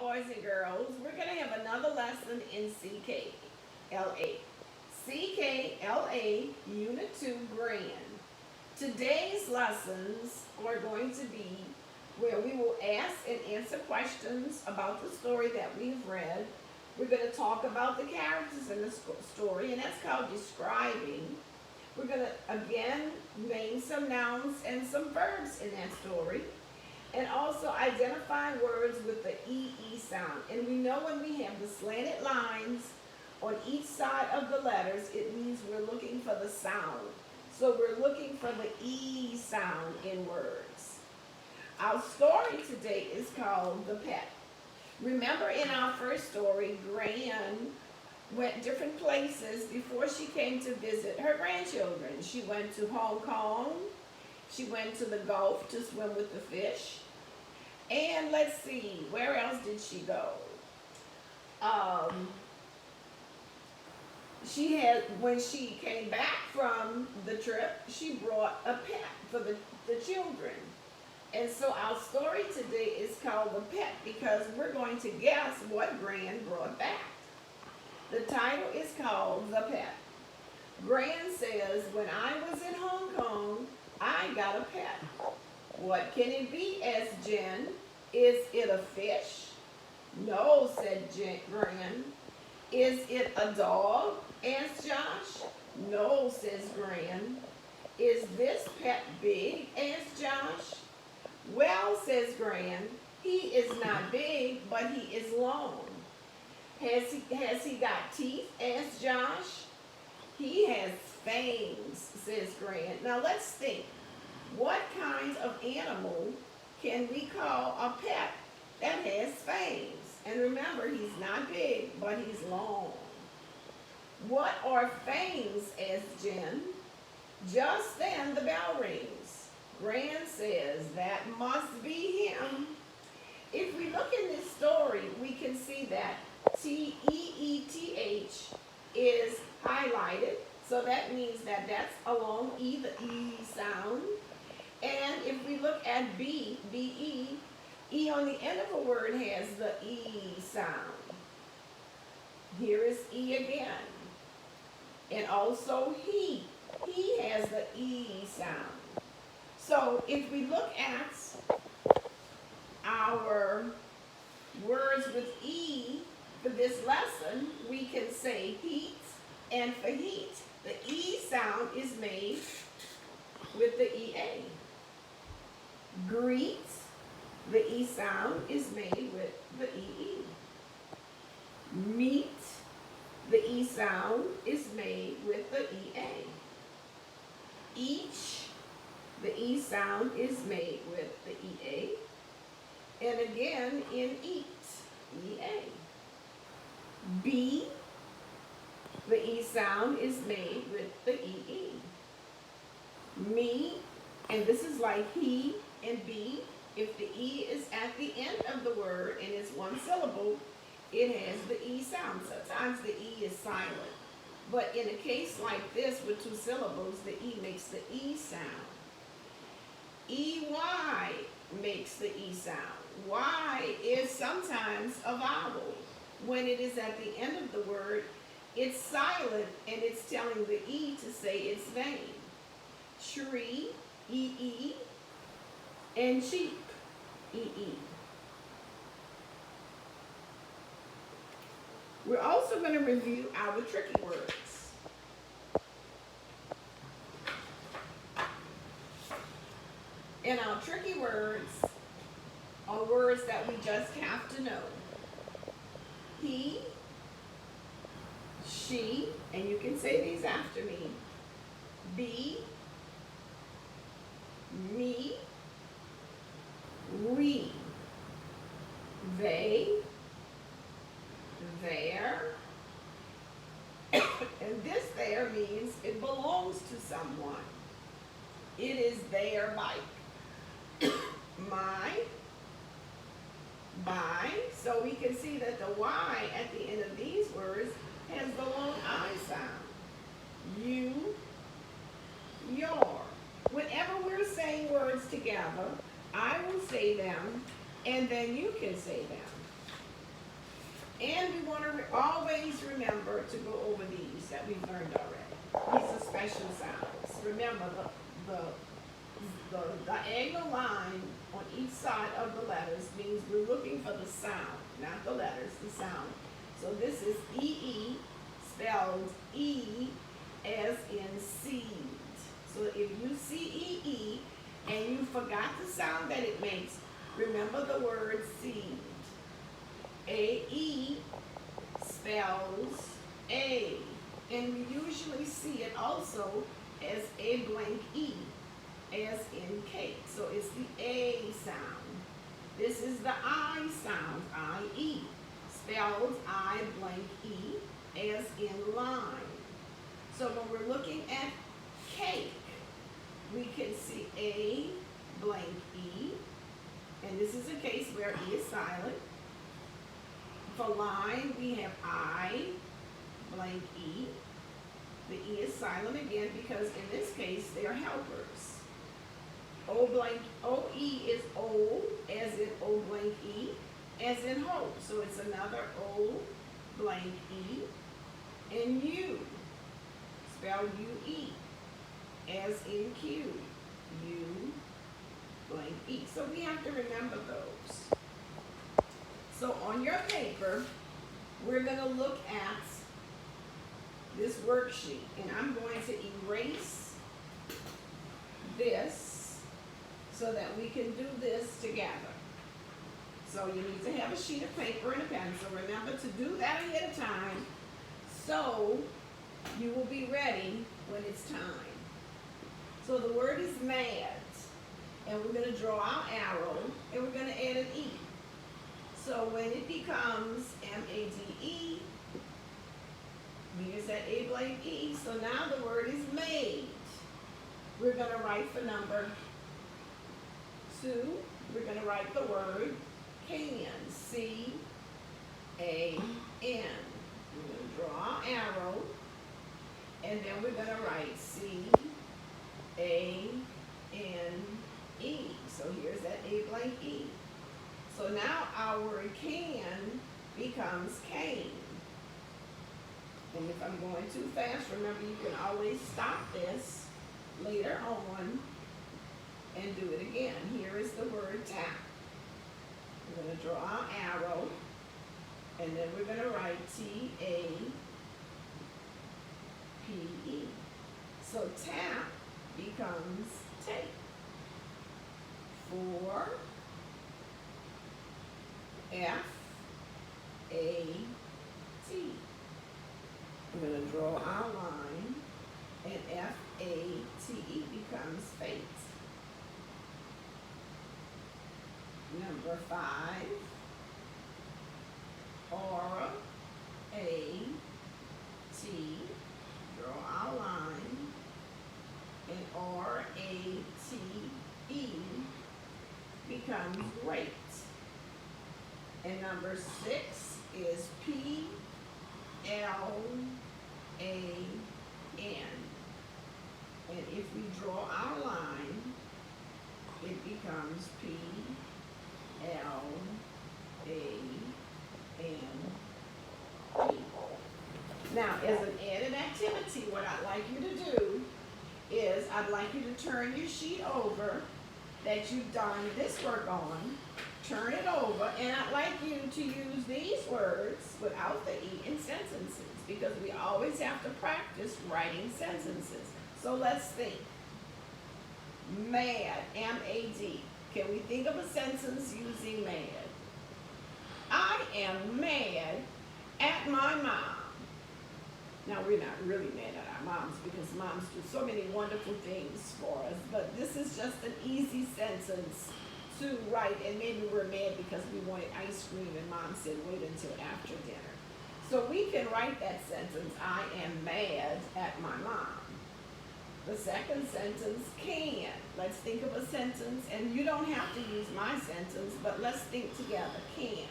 boys and girls. We're going to have another lesson in CKLA. CKLA Unit 2 Grand. Today's lessons are going to be where we will ask and answer questions about the story that we've read. We're going to talk about the characters in the story, and that's called describing. We're going to, again, name some nouns and some verbs in that story. And also identify words with the EE sound. And we know when we have the slanted lines on each side of the letters, it means we're looking for the sound. So we're looking for the E sound in words. Our story today is called The Pet. Remember in our first story, Gran went different places before she came to visit her grandchildren. She went to Hong Kong. She went to the Gulf to swim with the fish. And let's see, where else did she go? When she came back from the trip, she brought a pet for the children. And so our story today is called The Pet because we're going to guess what Gran brought back. The title is called The Pet. Gran says, when I was in Hong Kong, I got a pet. What can it be? Asked Jen. Is it a fish? No, said Gran. Is it a dog? Asked Josh. No, says Gran. Is this pet big? Asked Josh. Well, says Gran, he is not big, but he is long. Has he got teeth? Asked Josh. He has fangs, says Gran. Now let's think. What kinds of animal can we call a pet that has fangs? And remember, he's not big, but he's long. What are fangs? Asked Jen. Just then the bell rings. Gran says, that must be him. If we look in this story, we can see that T-E-E-T-H is highlighted. So that means that that's along E, the E sound. And if we look at B, B-E, E on the end of a word has the E sound. Here is E again. And also he has the E sound. So if we look at our words with E for this lesson, we can say heat. And for heat, the E sound is made with the EA. Greet, the E sound is made with the EE. Meet, the E sound is made with the EA. Each, the E sound is made with the EA. And again in eat, EA. Be, the E sound is made with the EE. Me, and this is like he and be. If the E is at the end of the word and it's one syllable, it has the E sound. Sometimes the E is silent. But in a case like this with two syllables, the E makes the E sound. EY makes the E sound. Y is sometimes a vowel. When it is at the end of the word, it's silent and it's telling the E to say its name. Tree, E-E, and sheep, E-E. We're also going to review our tricky words. And our tricky words are words that we just have to know. He, she, and you can say these after me. Be, me, we, they, their, and this there means it belongs to someone. It is their bike. My, by, so we can see that the Y at the end of these words has the long I sound. You, your. Whenever we're saying words together, I will say them, and then you can say them. And we want to always remember to go over these that we've learned already. These are special sounds. Remember, the diagonal line on each side of the letters means we're looking for the sound, not the letters, the sound. So this is E-E, spelled E as in seed. So if you see E-E and you forgot the sound that it makes, remember the word seed. A-E spells A, and we usually see it also as a blank E, as in cake. So it's the A sound. This is the I sound, I-E, spelled I blank E, as in line. So when we're looking at cake, we can see A blank E, and this is a case where E is silent. For line, we have I blank E. The E is silent again because in this case, they are helpers. O blank, O-E is O, as in O blank E, as in hope. So it's another O blank E. And U, spelled U-E, as in Q, U blank E. So we have to remember those. So on your paper, we're going to look at this worksheet, and I'm going to erase this so that we can do this together. So you need to have a sheet of paper and a pencil. Remember to do that ahead of time so you will be ready when it's time. So the word is mad, and we're going to draw our arrow, and we're going to add an E. So when it becomes M-A-D-E, here's that A blank E. So now the word is made. We're going to write for number 2. We're going to write the word can. C-A-N. We're going to draw our arrow. And then we're going to write C-A-N-E. So here's that A blank E. So now our word can becomes cane. And if I'm going too fast, remember you can always stop this later on and do it again. Here is the word tap. We're going to draw our arrow, and then we're going to write T-A-P-E. So tap becomes tape. 4 F-A-T. We're going to draw our line, and F-A-T-E becomes fate. Number 5, R-A-T. Draw our line, and R-A-T-E becomes rate. And number 6 is P-L-A-N. And if we draw our line, it becomes P-L-A-N-E. Now, as an added activity, what I'd like you to do is I'd like you to turn your sheet over that you've done this work on. Turn it over, and I'd like you to use these words without the E in sentences, because we always have to practice writing sentences. So let's think. Mad, M-A-D. Can we think of a sentence using mad? I am mad at my mom. Now, we're not really mad at our moms because moms do so many wonderful things for us, but this is just an easy sentence to write, and maybe we're mad because we wanted ice cream and mom said wait until after dinner. So we can write that sentence, I am mad at my mom. The second sentence, can. Let's think of a sentence, and you don't have to use my sentence, but let's think together, can.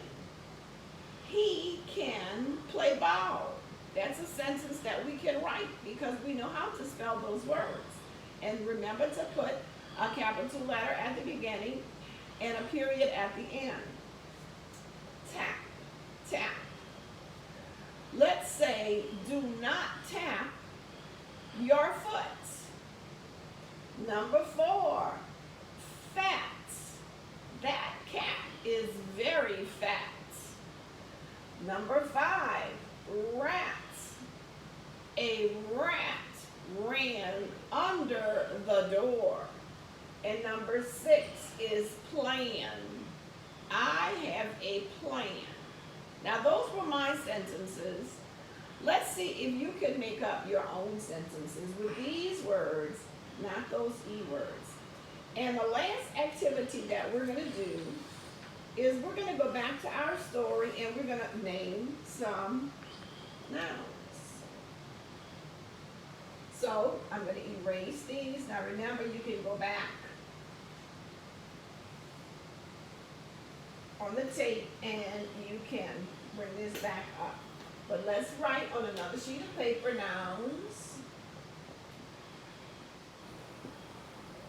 He can play ball. That's a sentence that we can write because we know how to spell those words. And remember to put a capital letter at the beginning and a period at the end. Tap, tap. Let's say, do not tap your foot. Number 4, fat. That cat is very fat. Number 5, rat. A rat ran under the door. And number 6 is plan. I have a plan. Now those were my sentences. Let's see if you can make up your own sentences with these words, not those E words. And the last activity that we're going to do is we're going to go back to our story and we're going to name some nouns. So I'm going to erase these. Now remember, you can go back on the tape and you can bring this back up. But let's write on another sheet of paper nouns.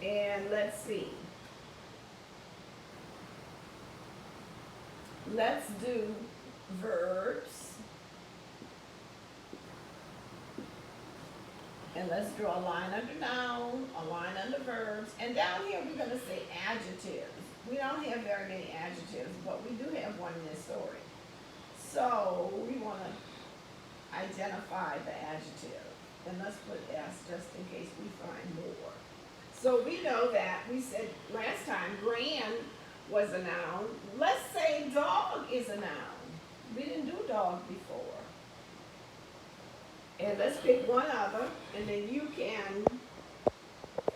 And let's see. Let's do verbs. And let's draw a line under noun, a line under verbs. And down here we're going to say adjectives. We don't have very many adjectives, but we do have one in this story. So we want to identify the adjective. And let's put S just in case we find more. So we know that we said last time grand was a noun. Let's say dog is a noun. We didn't do dog before. And let's pick one other, and then you can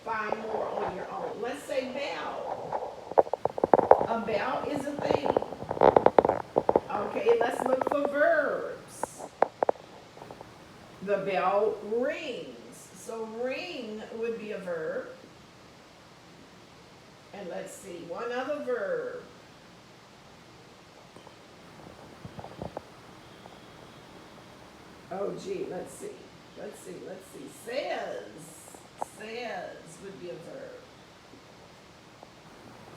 find more on your own. Let's say bell. A bell is a thing. Okay, let's look for verbs. The bell rings. So ring would be a verb. And let's see, one other verb. Oh gee, let's see. Says would be a verb.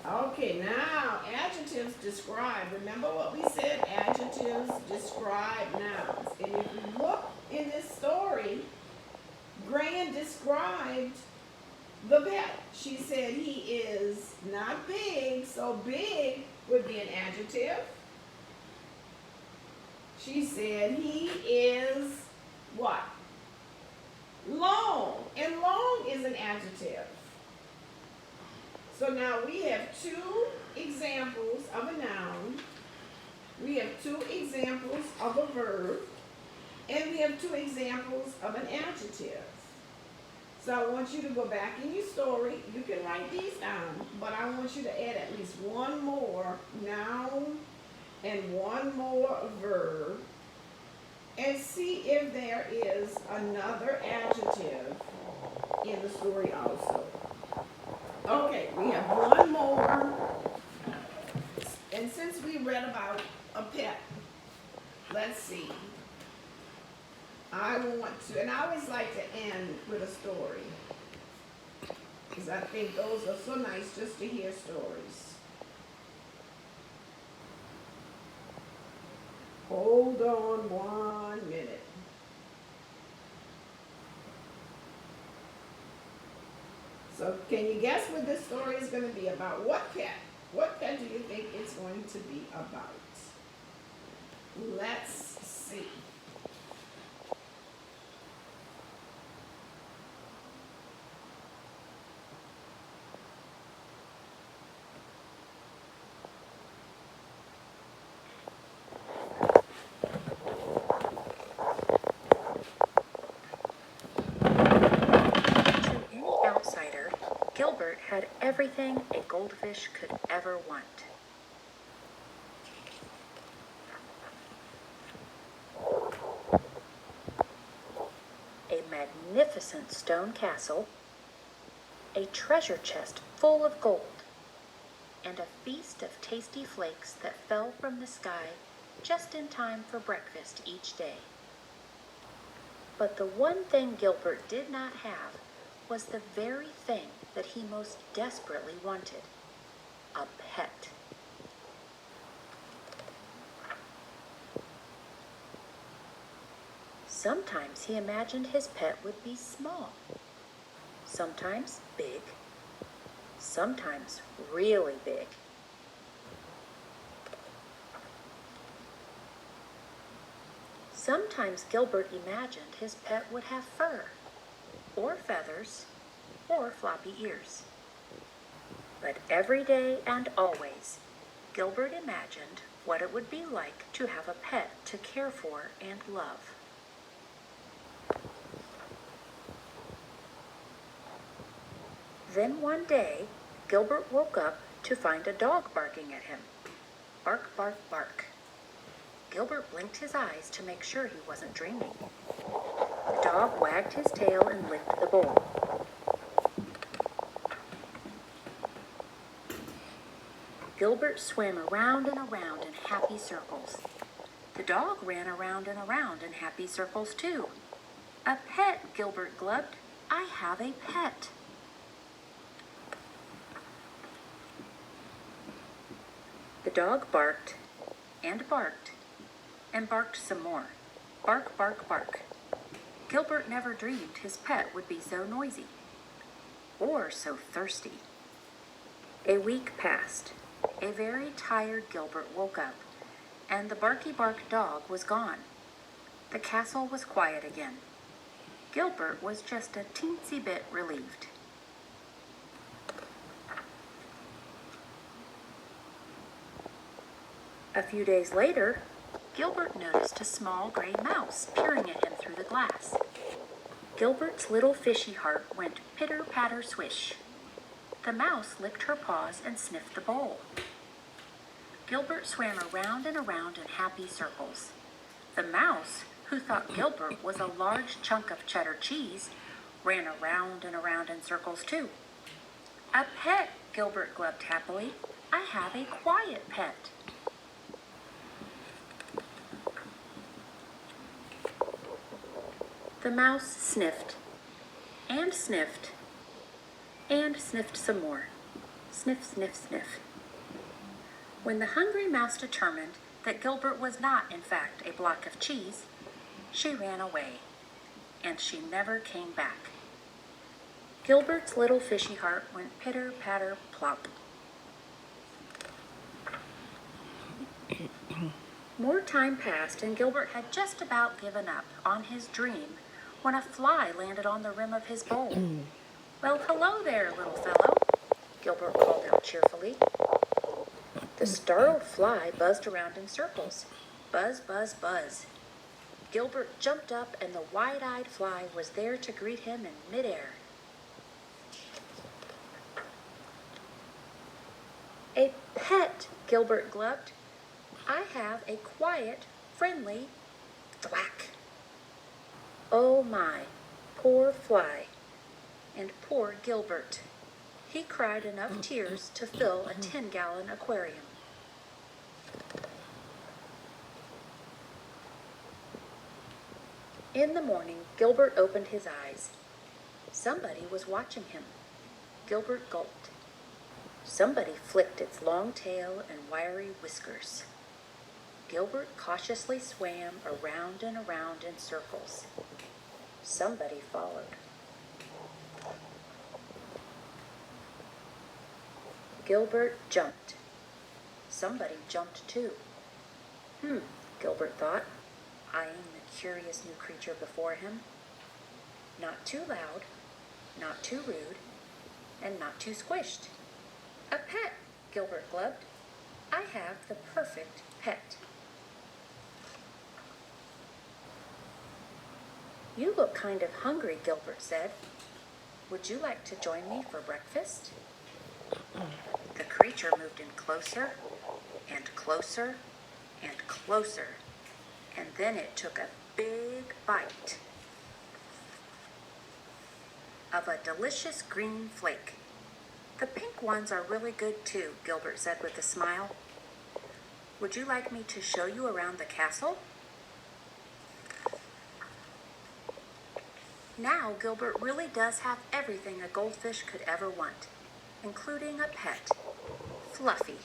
Okay, now adjectives describe. Remember what we said? Adjectives describe nouns. And if you look in this story, Gran described the pet. She said he is not big, so big would be an adjective. She said he is what? Long. And long is an adjective. So now we have 2 examples of a noun. We have 2 examples of a verb. And we have 2 examples of an adjective. So I want you to go back in your story. You can write these down, but I want you to add at least one more noun and one more verb, and see if there is another adjective in the story also. Okay, we have one more. And since we read about a pet, let's see. I want to, and I always like to end with a story, because I think those are so nice just to hear stories. Hold on 1 minute. So can you guess what this story is going to be about? What pet? What pet do you think it's going to be about? Let's see. Gilbert had everything a goldfish could ever want. A magnificent stone castle, a treasure chest full of gold, and a feast of tasty flakes that fell from the sky just in time for breakfast each day. But the one thing Gilbert did not have was the very thing that he most desperately wanted: a pet. Sometimes he imagined his pet would be small, sometimes big, sometimes really big. Sometimes Gilbert imagined his pet would have fur, or feathers, or floppy ears. But every day and always, Gilbert imagined what it would be like to have a pet to care for and love. Then one day, Gilbert woke up to find a dog barking at him. Bark, bark, bark. Gilbert blinked his eyes to make sure he wasn't dreaming. The dog wagged his tail and licked the bowl. Gilbert swam around and around in happy circles. The dog ran around and around in happy circles too. A pet, Gilbert glubbed. I have a pet. The dog barked and barked and barked some more. Bark, bark, bark. Gilbert never dreamed his pet would be so noisy or so thirsty. A week passed. A very tired Gilbert woke up, and the barky bark dog was gone. The castle was quiet again. Gilbert was just a teensy bit relieved. A few days later, Gilbert noticed a small gray mouse peering at him through the glass. Gilbert's little fishy heart went pitter-patter-swish. The mouse licked her paws and sniffed the bowl. Gilbert swam around and around in happy circles. The mouse, who thought Gilbert was a large chunk of cheddar cheese, ran around and around in circles too. A pet, Gilbert glubbed happily. I have a quiet pet. The mouse sniffed and sniffed and sniffed some more. Sniff, sniff, sniff. When the hungry mouse determined that Gilbert was not, in fact, a block of cheese, she ran away, and she never came back. Gilbert's little fishy heart went pitter-patter plop. More time passed, and Gilbert had just about given up on his dream when a fly landed on the rim of his bowl. Well, hello there, little fellow, Gilbert called out cheerfully. The startled fly buzzed around in circles. Buzz, buzz, buzz. Gilbert jumped up, and the wide-eyed fly was there to greet him in midair. A pet, Gilbert glubbed. I have a quiet, friendly thwack. Oh my, poor fly, and poor Gilbert. He cried enough tears to fill a 10-gallon aquarium. In the morning, Gilbert opened his eyes. Somebody was watching him. Gilbert gulped. Somebody flicked its long tail and wiry whiskers. Gilbert cautiously swam around and around in circles. Somebody followed. Gilbert jumped. Somebody jumped too. Gilbert thought, eyeing the curious new creature before him. Not too loud, not too rude, and not too squished. A pet, Gilbert glubbed. I have the perfect pet. You look kind of hungry, Gilbert said. Would you like to join me for breakfast? The creature moved in closer and closer and closer, and then it took a big bite of a delicious green flake. The pink ones are really good too, Gilbert said with a smile. Would you like me to show you around the castle? Now Gilbert really does have everything a goldfish could ever want, including a pet, Fluffy.